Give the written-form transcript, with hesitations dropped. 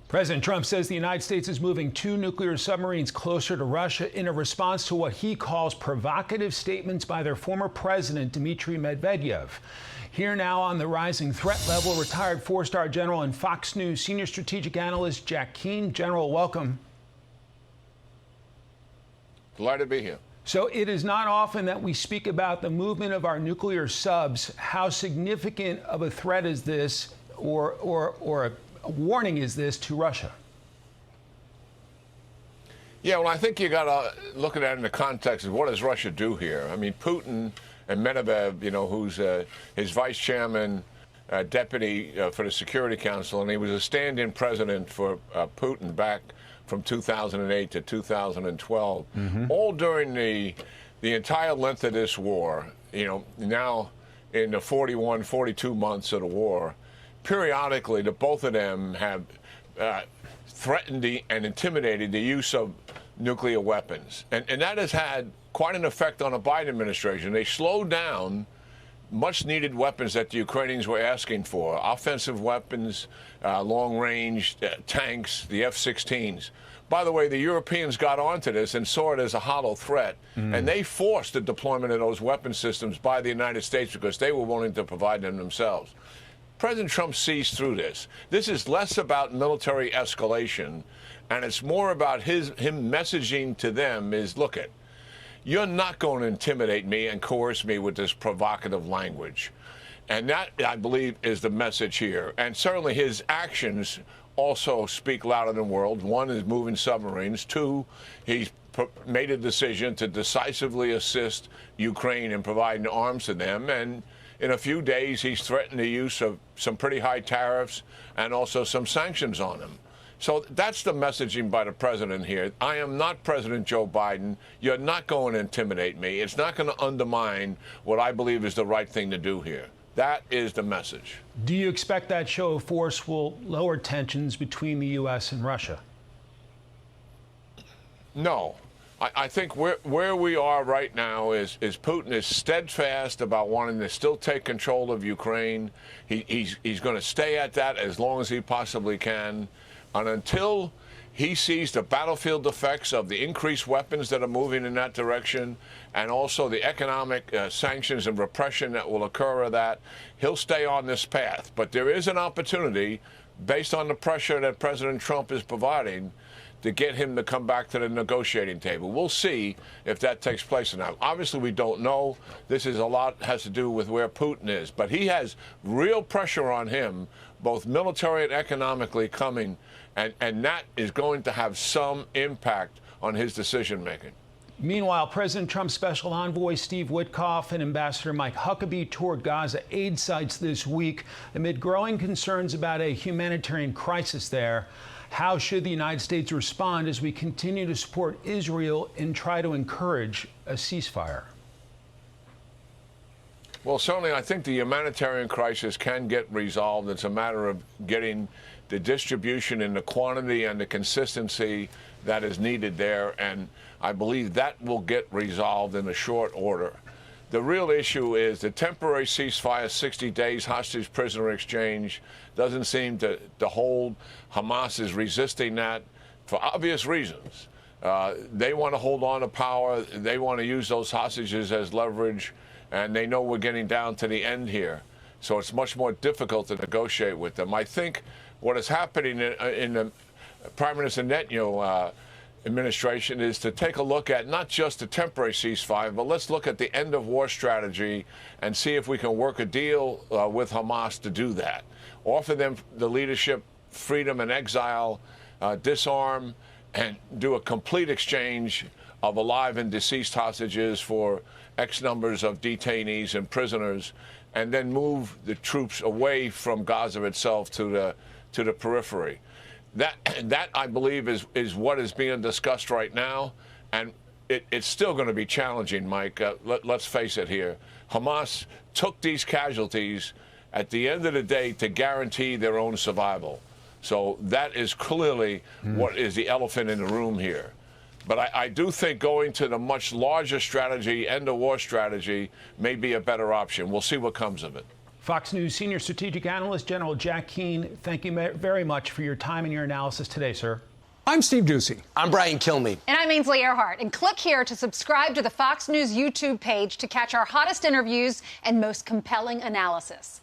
President Trump says the United States is moving 2 nuclear submarines closer to Russia in a response to what he calls provocative statements by their former president, Dmitry Medvedev. Here now on the rising threat level, retired 4-star general and Fox News senior strategic analyst Jack Keane. General, welcome. Delighted to be here. So it is not often that we speak about the movement of our nuclear subs. How significant of a threat is this, or a warning is this to Russia? Yeah, well, I think you got to look at that in the context of what does Russia do here? I mean, Putin and Medvedev, who's his vice chairman, deputy for the Security Council, and he was a stand-in president for Putin back from 2008 to 2012, all during the entire length of this war, now in the 41, 42 months of the war, periodically the both of them have threatened and intimidated the use of nuclear weapons. And that has had quite an effect on the Biden administration. They slowed down much-needed weapons that the Ukrainians were asking for, offensive weapons, long-range tanks, the F-16s. By the way, the Europeans got onto this and saw it as a hollow threat, and they forced the deployment of those weapon systems by the United States because they were willing to provide them themselves. President Trump sees through this. This is less about military escalation, and it's more about him messaging to them is, look it, you're not going to intimidate me and coerce me with this provocative language. And that, I believe, is the message here. And certainly his actions also speak louder than words. One is moving submarines. Two, he's made a decision to decisively assist Ukraine in providing arms to them. And in a few days, he's threatened the use of some pretty high tariffs and also some sanctions on them. So that's the messaging by the president here. I am not President Joe Biden. You're not going to intimidate me. It's not going to undermine what I believe is the right thing to do here. That is the message. Do you expect that show of force will lower tensions between the U.S. and Russia? No. I think where we are right now is Putin is steadfast about wanting to still take control of Ukraine. He's going to stay at that as long as he possibly can. And until he sees the battlefield effects of the increased weapons that are moving in that direction and also the economic sanctions and repression that will occur of that, he'll stay on this path. But there is an opportunity, based on the pressure that President Trump is providing, to get him to come back to the negotiating table. We'll see if that takes place or not. Obviously, we don't know. This is a lot has to do with where Putin is. But he has real pressure on him, both military and economically coming, and that is going to have some impact on his decision-making. Meanwhile, President Trump's special envoy Steve Witkoff and Ambassador Mike Huckabee toured Gaza aid sites this week amid growing concerns about a humanitarian crisis there. How should the United States respond as we continue to support Israel and try to encourage a ceasefire? Well, certainly, I think the humanitarian crisis can get resolved. It's a matter of getting the distribution and the quantity and the consistency that is needed there, and I believe that will get resolved in a short order. The real issue is the temporary ceasefire, 60 days hostage prisoner exchange, doesn't seem to hold. Hamas is resisting that for obvious reasons. They want to hold on to power. They want to use those hostages as leverage, and they know we're getting down to the end here. So it's much more difficult to negotiate with them. I think what is happening in the Prime Minister Netanyahu administration is to take a look at not just the temporary ceasefire, but let's look at the end of war strategy and see if we can work a deal with Hamas to do that. Offer them the leadership, freedom and exile, disarm, and do a complete exchange of alive and deceased hostages for X numbers of detainees and prisoners, and then move the troops away from Gaza itself to the periphery. That I believe is what is being discussed right now, and it's still going to be challenging, Mike. Let's face it here. Hamas took these casualties at the end of the day to guarantee their own survival. So that is clearly what is the elephant in the room here. But I do think going to the much larger strategy, end of war strategy, may be a better option. We'll see what comes of it. Fox News senior strategic analyst General Jack Keane, thank you very much for your time and your analysis today, sir. I'm Steve Doocy. I'm Brian Kilmeade. And I'm Ainsley Earhart. And click here to subscribe to the Fox News YouTube page to catch our hottest interviews and most compelling analysis.